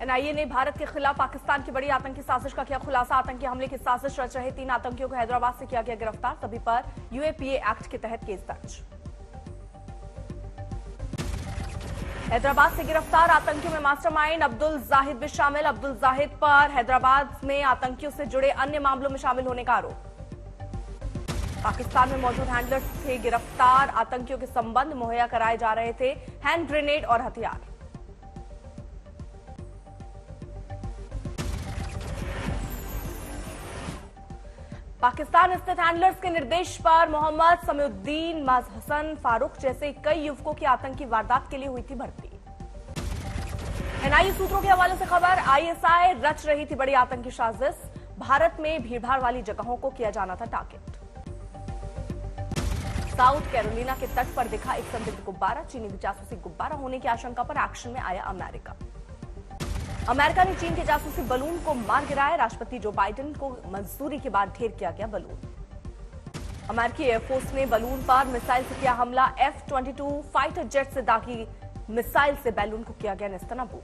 NIA ने भारत के खिलाफ पाकिस्तान की बड़ी आतंकी साजिश का किया खुलासा। आतंकी हमले की साजिश रच रहे 3 आतंकियों को हैदराबाद से किया गया गिरफ्तार। सभी पर यूएपीए एक्ट के तहत केस दर्ज। हैदराबाद से गिरफ्तार आतंकियों में मास्टरमाइंड अब्दुल जाहिद भी शामिल। अब्दुल जाहिद पर हैदराबाद में आतंकियों से जुड़े अन्य मामलों में शामिल होने का आरोप। पाकिस्तान में मौजूद हैंडलर्स थे गिरफ्तार। आतंकियों के संबंध मुहैया कराए जा रहे थे हैंड ग्रेनेड और हथियार। पाकिस्तान स्थित हैंडलर्स के निर्देश पर मोहम्मद समीउद्दीन, हसन फारूक जैसे कई युवकों की आतंकी वारदात के लिए हुई थी भर्ती। एनआईए सूत्रों के हवाले से खबर, आईएसआई रच रही थी बड़ी आतंकी साजिश। भारत में भीड़भाड़ वाली जगहों को किया जाना था टारगेट। साउथ कैरोलिना के तट पर दिखा एक संदिग्ध गुब्बारा। चीनी जासूसी गुब्बारा होने की आशंका पर एक्शन में आया अमेरिका। अमेरिका ने चीन के जासूसी बलून को मार गिराया। राष्ट्रपति जो बाइडेन को मंजूरी के बाद ढेर किया गया बलून। अमेरिकी एयरफोर्स ने बलून पर मिसाइल से किया हमला। F-22 फाइटर जेट से दागी मिसाइल से बैलून को किया गया नेस्तनाबूद।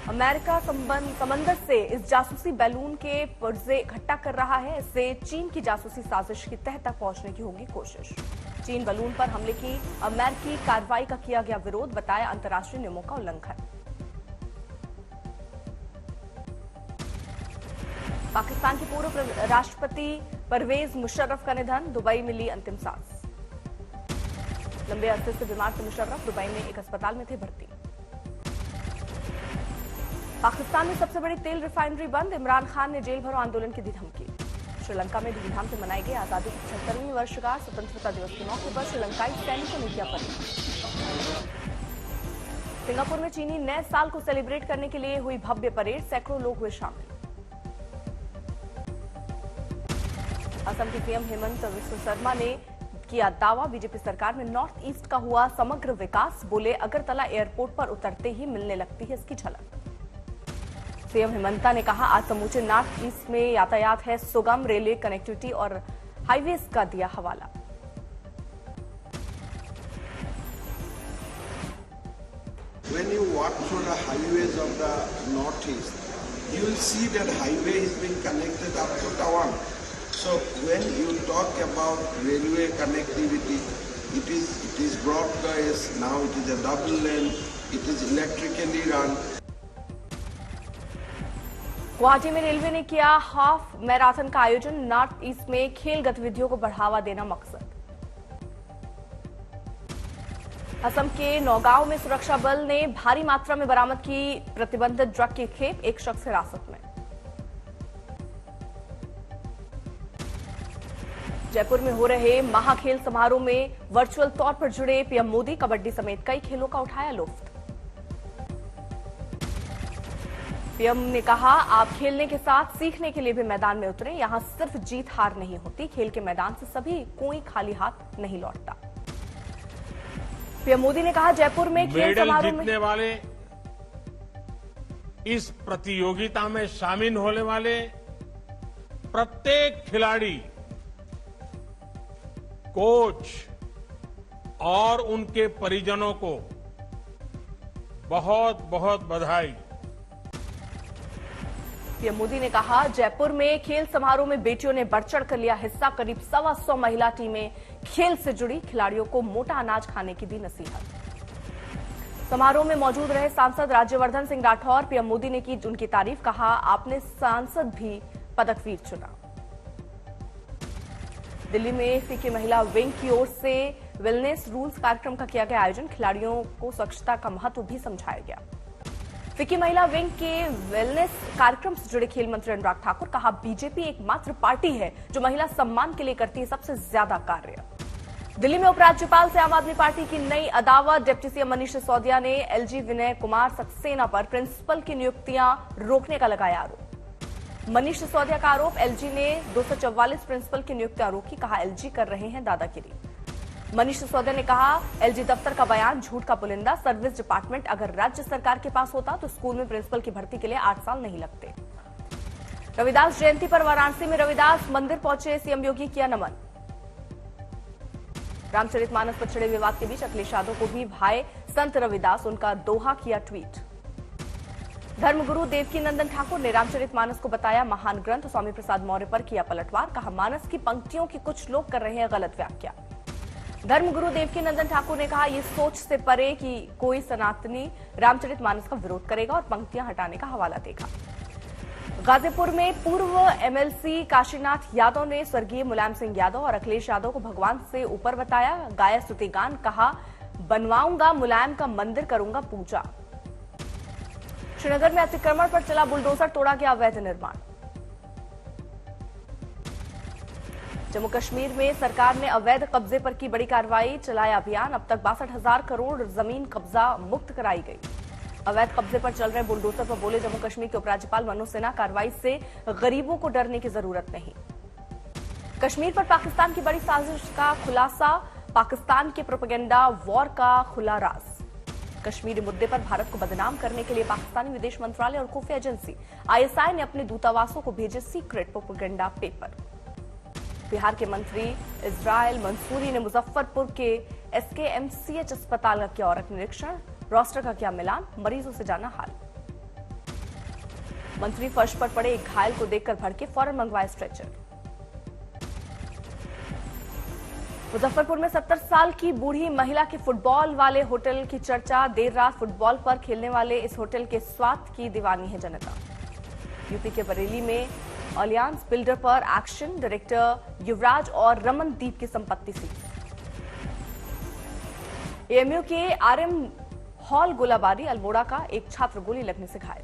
अमेरिका समंदर से इस जासूसी बैलून के पुर्जे इकट्ठा कर रहा है। इससे चीन की जासूसी साजिश की तह तक पहुंचने की होगी कोशिश। चीन बलून पर हमले की अमेरिकी कार्रवाई का किया गया विरोध, बताया अंतर्राष्ट्रीय नियमों का उल्लंघन। पाकिस्तान के पूर्व राष्ट्रपति परवेज मुशर्रफ का निधन। दुबई में ली अंतिम सांस। लंबे अरसे से बीमार थे मुशर्रफ, दुबई में एक अस्पताल में थे भर्ती। पाकिस्तान में सबसे बड़ी तेल रिफाइनरी बंद। इमरान खान ने जेल भरो आंदोलन की दी धमकी। श्रीलंका में धूमधाम से मनाई गई आजादी की 75वीं वर्षगांठ। स्वतंत्रता दिवस के मौके पर श्रीलंकाई सैनिकों ने किया परेड। सिंगापुर में चीनी नए साल को सेलिब्रेट करने के लिए हुई भव्य परेड। सैकड़ों लोग हुए शामिल। असम के सीएम हेमंत बिस्वा शर्मा ने किया दावा, बीजेपी सरकार में नॉर्थ ईस्ट का हुआ समग्र विकास। बोले अगरतला एयरपोर्ट पर उतरते ही मिलने लगती है इसकी झलक। सीएम हेमंता ने कहा आज समूचे नॉर्थ ईस्ट में यातायात है सुगम। रेलवे कनेक्टिविटी और हाईवेज का दिया हवाला। When you walk through the highways of the northeast, you will see that highway is being connected up to Tawang. So when you talk about railway connectivity, it is broad gauge. Now it is a double lane. It is electrically run. Guwahati में railway ने किया half marathon का आयोजन। North east में खेल गतिविधियों को बढ़ावा देना मकसद। असम के नौगांव में सुरक्षा बल ने भारी मात्रा में बरामद की प्रतिबंधित ड्रग की खेप। एक शख्स हिरासत में। जयपुर में हो रहे महाखेल समारोह में वर्चुअल तौर पर जुड़े पीएम मोदी। कबड्डी समेत कई खेलों का उठाया लुत्फ। पीएम ने कहा आप खेलने के साथ सीखने के लिए भी मैदान में उतरे। यहां सिर्फ जीत हार नहीं होती, खेल के मैदान से सभी कोई खाली हाथ नहीं लौटता। पीएम मोदी ने कहा जयपुर में खेल समारोह में जीतने वाले, इस प्रतियोगिता में शामिल होने वाले प्रत्येक खिलाड़ी, कोच और उनके परिजनों को बहुत बहुत बधाई। पीएम मोदी ने कहा जयपुर में खेल समारोह में बेटियों ने बढ़ चढ़ कर लिया हिस्सा। करीब 125 महिला टीमें खेल से जुड़ी। खिलाड़ियों को मोटा अनाज खाने की दी नसीहत। समारोह में मौजूद रहे सांसद राज्यवर्धन सिंह राठौर। पीएम मोदी ने की उनकी तारीफ। कहा आपने सांसद भी पदकवीर चुना। दिल्ली में फिक्की महिला विंग की ओर से वेलनेस रूल्स कार्यक्रम का किया गया आयोजन। खिलाड़ियों को स्वच्छता का महत्व भी समझाया गया। फिक्की महिला विंग के वेलनेस कार्यक्रम से जुड़े खेल मंत्री अनुराग ठाकुर। कहा बीजेपी एकमात्र पार्टी है जो महिला सम्मान के लिए करती है सबसे ज्यादा कार्य। दिल्ली में उपराज्यपाल से आम आदमी पार्टी की नई अदावत। डिप्टी सीएम मनीष सिसोदिया ने एलजी विनय कुमार सक्सेना पर प्रिंसिपल की नियुक्तियां रोकने का लगाया आरोप। मनीष सिसोदिया का आरोप एलजी ने 244 प्रिंसिपल की नियुक्तियां रोकी। कहा एलजी कर रहे हैं दादागिरी। मनीष सिसोदिया ने कहा एलजी दफ्तर का बयान झूठ का पुलिंदा। सर्विस डिपार्टमेंट अगर राज्य सरकार के पास होता तो स्कूल में प्रिंसिपल की भर्ती के लिए 8 साल नहीं लगते। रविदास जयंती पर वाराणसी में रविदास मंदिर पहुंचे सीएम योगी, किया नमन। रामचरितमानस पर छिड़े विवाद के बीच अखिलेश यादव को भी भाई संत रविदास, उनका दोहा किया ट्वीट। धर्मगुरु देवकीनंदन ठाकुर ने रामचरितमानस को बताया महान ग्रंथ, स्वामी प्रसाद मौर्य पर किया पलटवार, कहा मानस की पंक्तियों की कुछ लोग कर रहे हैं गलत व्याख्या। धर्मगुरु देवकीनंदन ठाकुर ने कहा यह सोच से परे कि कोई सनातनी रामचरितमानस का विरोध करेगा और पंक्तियां हटाने का हवाला देगा। गाजीपुर में पूर्व एमएलसी काशीनाथ यादव ने स्वर्गीय मुलायम सिंह यादव और अखिलेश यादव को भगवान से ऊपर बताया, गाया स्तुति गान, कहा बनवाऊंगा मुलायम का मंदिर, करूंगा पूजा। श्रीनगर में अतिक्रमण पर चला बुलडोजर, तोड़ा गया अवैध निर्माण। जम्मू कश्मीर में सरकार ने अवैध कब्जे पर की बड़ी कार्रवाई, चलाया अभियान, अब तक 62,000 करोड़ जमीन कब्जा मुक्त कराई गई। अवैध कब्जे पर चल रहे बुलडोजर पर बोले जम्मू कश्मीर के उपराज्यपाल मनोज सिन्हा, कार्रवाई से गरीबों को डरने की जरूरत नहीं। कश्मीर पर पाकिस्तान की बड़ी साजिश का खुलासा, पाकिस्तान के प्रोपेगेंडा वॉर का खुला राज। कश्मीरी मुद्दे पर भारत को बदनाम करने के लिए पाकिस्तानी विदेश मंत्रालय और खुफिया एजेंसी आईएसआई ने अपने दूतावासों को भेजे सीक्रेट प्रोपेगेंडा पेपर। बिहार के मंत्री इस्राइल मंसूरी ने मुजफ्फरपुर के एसकेएमसीएच अस्पताल का किया औरत निरीक्षण, रोस्टर का किया मिलान, मरीजों से जाना हाल। मंत्री फर्श पर पड़े एक घायल को देखकर भड़के, फौरन मंगवाया स्ट्रेचर। मुजफ्फरपुर में 70 साल की बूढ़ी महिला के फुटबॉल वाले होटल की चर्चा, देर रात फुटबॉल पर खेलने वाले इस होटल के स्वाद की दीवानी है जनता। यूपी के बरेली में अलियांस बिल्डर पर एक्शन, डायरेक्टर युवराज और रमनदीप की संपत्ति सीज। एएमयू के आरएम हॉल गोलाबारी, अल्मोड़ा का एक छात्र गोली लगने से घायल।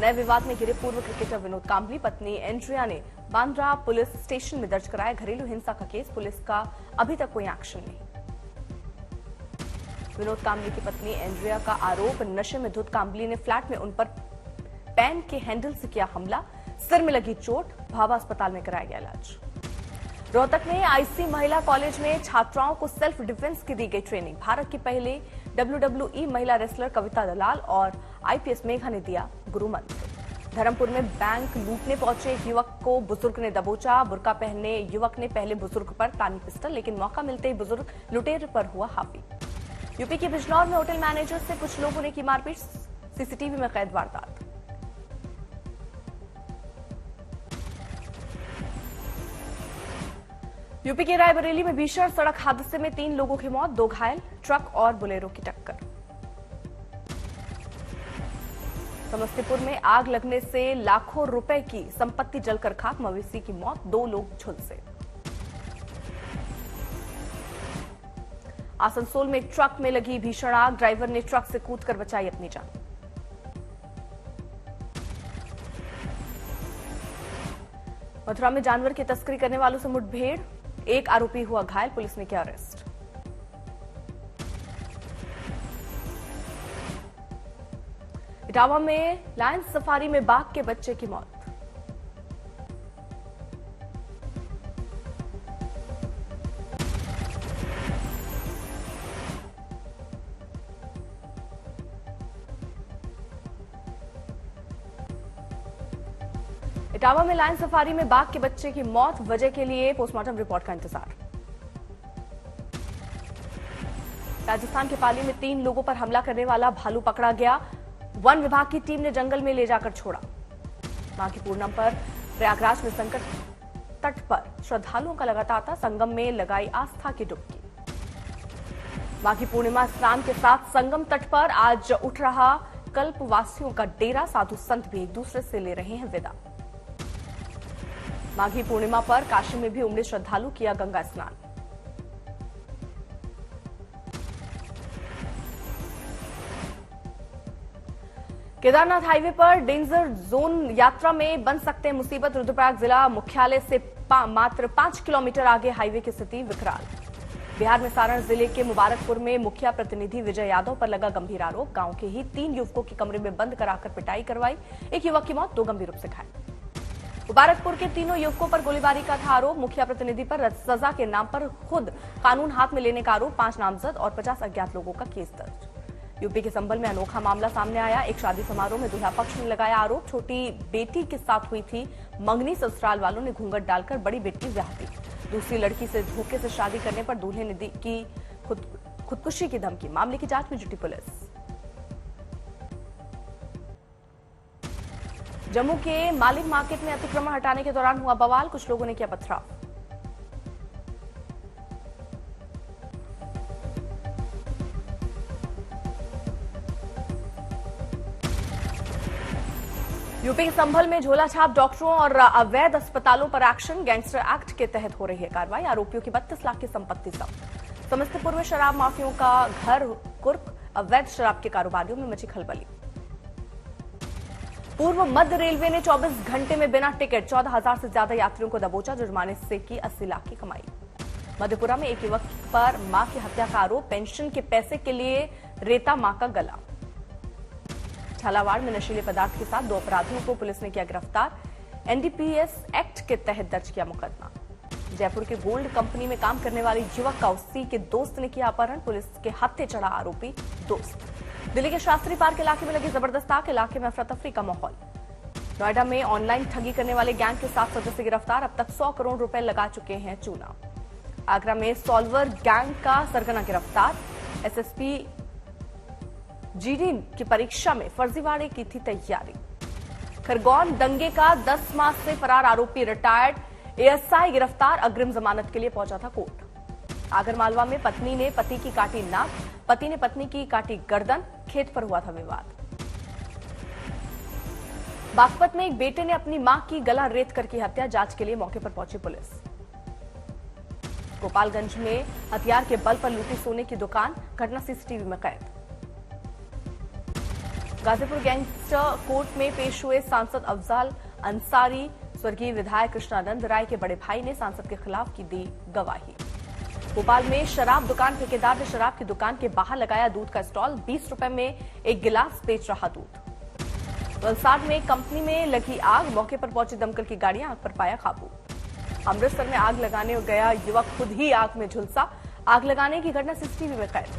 नए विवाद में घिरे पूर्व क्रिकेटर विनोद कांबली, पत्नी एंड्रिया ने बांद्रा पुलिस स्टेशन में दर्ज कराया घरेलू हिंसा का केस, पुलिस का अभी तक कोई एक्शन नहीं। विनोद कांबली की पत्नी एंड्रिया का आरोप, नशे में धुत कांबली ने फ्लैट में उन पर पेन के हैंडल से किया हमला, सिर में लगी चोट, भाभा अस्पताल में कराया गया इलाज। रोहतक में आईसी महिला कॉलेज में छात्राओं को सेल्फ डिफेंस की दी गई ट्रेनिंग, भारत की पहले WWE महिला रेसलर कविता दलाल और आईपीएस मेघा ने दिया गुरु मंत्र। धर्मपुर में बैंक लूटने पहुंचे एक युवक को बुजुर्ग ने दबोचा, बुर्का पहने युवक ने पहले बुजुर्ग पर तानी पिस्टल, लेकिन मौका मिलते ही बुजुर्ग लुटेरे पर हुआ हावी। यूपी के बिजनौर में होटल मैनेजर से कुछ लोगों ने की मारपीट, सीसीटीवी में कैद वारदात। यूपी के रायबरेली में भीषण सड़क हादसे में 3 लोगों की मौत, 2 घायल, ट्रक और बोलेरो की टक्कर। समस्तीपुर में आग लगने से लाखों रुपए की संपत्ति जलकर खाक, मवेशी की मौत, 2 लोग झुलसे। आसनसोल में एक ट्रक में लगी भीषण आग, ड्राइवर ने ट्रक से कूदकर बचाई अपनी जान। मथुरा में जानवर की तस्करी करने वालों से मुठभेड़, एक आरोपी हुआ घायल, पुलिस ने किया अरेस्ट। इटावा में लायन सफारी में बाघ के बच्चे की मौत। इटावा में लायन सफारी में बाघ के बच्चे की मौत, वजह के लिए पोस्टमार्टम रिपोर्ट का इंतजार। राजस्थान के पाली में 3 लोगों पर हमला करने वाला भालू पकड़ा गया, वन विभाग की टीम ने जंगल में ले जाकर छोड़ा। माघी पूर्णिमा पर प्रयागराज में संकट तट पर श्रद्धालुओं का लगातार था, संगम में लगाई आस्था की डुबकी। माघी पूर्णिमा स्नान के साथ संगम तट पर आज उठ रहा कल्पवासियों का डेरा, साधु संत भी एक दूसरे से ले रहे हैं विदा। माघी पूर्णिमा पर काशी में भी उमड़े श्रद्धालु, किया गंगा स्नान। केदारनाथ हाईवे पर डेंजर जोन यात्रा में बन सकते हैं मुसीबत, रुद्रप्रयाग जिला मुख्यालय से मात्र 5 किलोमीटर आगे हाईवे की स्थिति विकराल। बिहार में सारण जिले के मुबारकपुर में मुखिया प्रतिनिधि विजय यादव पर लगा गंभीर आरोप, गांव के ही 3 युवकों की कमरे में बंद कराकर पिटाई करवाई, एक युवक की मौत, 2 गंभीर रूप से घायल। मुबारकपुर के तीनों युवकों पर गोलीबारी का था आरोप, मुखिया प्रतिनिधि पर सजा के नाम पर खुद कानून हाथ में लेने का आरोप, 5 नामजद और 50 अज्ञात लोगों का केस दर्ज। यूपी के संभल में अनोखा मामला सामने आया, एक शादी समारोह में दूल्हा पक्ष ने लगाया आरोप, छोटी बेटी के साथ हुई थी मंगनी, ससुराल वालों ने घूंघट डालकर बड़ी बेटी ब्याह दी। दूसरी लड़की से धोखे से शादी करने पर दूल्हे ने की खुदकुशी की धमकी। मामले की जांच में जुटी पुलिस। जम्मू के मालिक मार्केट में अतिक्रमण हटाने के दौरान हुआ बवाल, कुछ लोगों ने किया पथराव। यूपी के संभल में झोला छाप डॉक्टरों और अवैध अस्पतालों पर एक्शन। गैंगस्टर एक्ट के तहत हो रही है कार्रवाई। आरोपियों की 32 लाख की संपत्ति जब्त। समस्तीपुर में शराब माफियों का घर कुर्क। अवैध शराब के कारोबारियों में मची खलबली। पूर्व मध्य रेलवे ने 24 घंटे में बिना टिकट 14,000 से ज्यादा यात्रियों को दबोचा। जुर्माने से की 80 लाख की कमाई। मधेपुरा में एक युवक पर मां की हत्या का आरोप। पेंशन के पैसे के लिए रेता मां का गला। झालावाड़ में नशीले पदार्थ के साथ 2 अपराधियों को पुलिस ने किया गिरफ्तार। एनडीपीएस एक्ट के तहत दर्ज किया मुकदमा। जयपुर के गोल्ड कंपनी में काम करने वाले युवक का उसी के दोस्त ने किया अपहरण। पुलिस के हाथे चढ़ा आरोपी दोस्त। दिल्ली के शास्त्री पार्क इलाके में लगी जबरदस्त आग। इलाके में अफरा तफरी का माहौल। नोएडा में ऑनलाइन ठगी करने वाले गैंग के 7 सदस्य गिरफ्तार। अब तक 100 करोड़ रुपए लगा चुके हैं चूना। आगरा में सॉल्वर गैंग का सरगना गिरफ्तार। एसएसपी जीडी की परीक्षा में फर्जीवाड़े की थी तैयारी। खरगोन दंगे का 10 माह से फरार आरोपी रिटायर्ड एएसआई गिरफ्तार। अग्रिम जमानत के लिए पहुंचा था कोर्ट। आगरमालवा में पत्नी ने पति की काटी नाक। पति ने पत्नी की काटी गर्दन। खेत पर हुआ था विवाद। बागपत में एक बेटे ने अपनी मां की गला रेत कर की हत्या। जांच के लिए मौके पर पहुंची पुलिस। गोपालगंज में हथियार के बल पर लूटी सोने की दुकान। घटना सीसीटीवी में कैद। गाजीपुर गैंगस्टर कोर्ट में पेश हुए सांसद अफजाल अंसारी। स्वर्गीय विधायक कृष्णानंद राय के बड़े भाई ने सांसद के खिलाफ की दी गवाही। भोपाल में शराब दुकान ठेकेदार ने शराब की दुकान के बाहर लगाया दूध का स्टॉल। 20 रुपए में एक गिलास बेच रहा दूध। वलसाड में कंपनी में लगी आग। मौके पर पहुंची दमकल की गाड़ियां, आग पर पाया काबू। अमृतसर में आग लगाने गया युवक खुद ही आग में झुलसा। आग लगाने की घटना सीसीटीवी में कैद।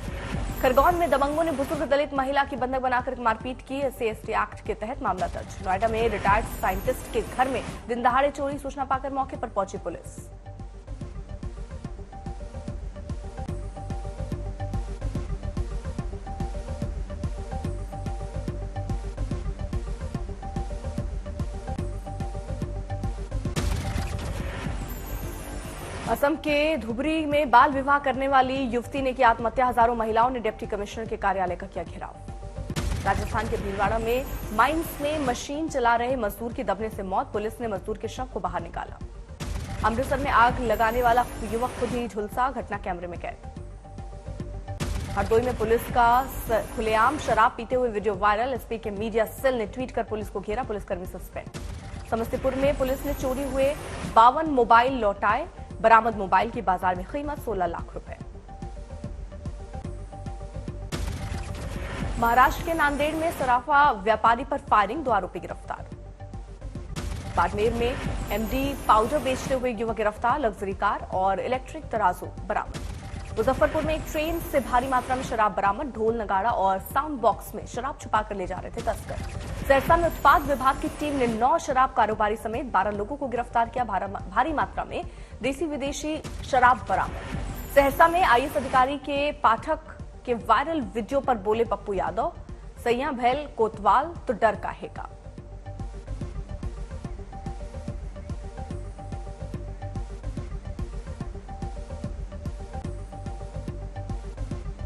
खरगोन में दबंगों ने बुजुर्ग दलित महिला की बंधक बनाकर मारपीट की। एससी/एसटी एक्ट के तहत मामला दर्ज। नोएडा में रिटायर्ड साइंटिस्ट के घर में दिन दहाड़े चोरी। सूचना पाकर मौके पर पहुंची पुलिस। असम के धुबरी में बाल विवाह करने वाली युवती ने की आत्महत्या। हजारों महिलाओं ने डिप्टी कमिश्नर के कार्यालय का किया घेराव। राजस्थान के भीलवाड़ा में माइंस में मशीन चला रहे मजदूर की दबने से मौत। पुलिस ने मजदूर के शव को बाहर निकाला। अमृतसर में आग लगाने वाला युवक खुद ही झुलसा। घटना कैमरे में कैद। हरदोई में पुलिस का खुलेआम शराब पीते हुए वीडियो वायरल। एसपी के मीडिया सेल ने ट्वीट कर पुलिस को घेरा। पुलिसकर्मी सस्पेंड। समस्तीपुर में पुलिस ने चोरी हुए 52 मोबाइल लौटाए। बरामद मोबाइल की बाजार में कीमत 16 लाख रुपए। महाराष्ट्र के नांदेड़ में सराफा व्यापारी पर फायरिंग। 2 आरोपी गिरफ्तार। बाड़मेर में एमडी पाउडर बेचते हुए युवक गिरफ्तार। लग्जरी कार और इलेक्ट्रिक तराजू बरामद। मुजफ्फरपुर में एक ट्रेन से भारी मात्रा में शराब बरामद। ढोल नगाड़ा और साउंड बॉक्स में शराब छुपाकर ले जा रहे थे तस्कर। सहरसा में उत्पाद विभाग की टीम ने 9 शराब कारोबारी समेत 12 लोगों को गिरफ्तार किया। भारी मात्रा में देसी विदेशी शराब बरामद। सहरसा में आईएएस अधिकारी के पाठक के वायरल वीडियो पर बोले पप्पू यादव, सैया भैल कोतवाल तो डर काहे का।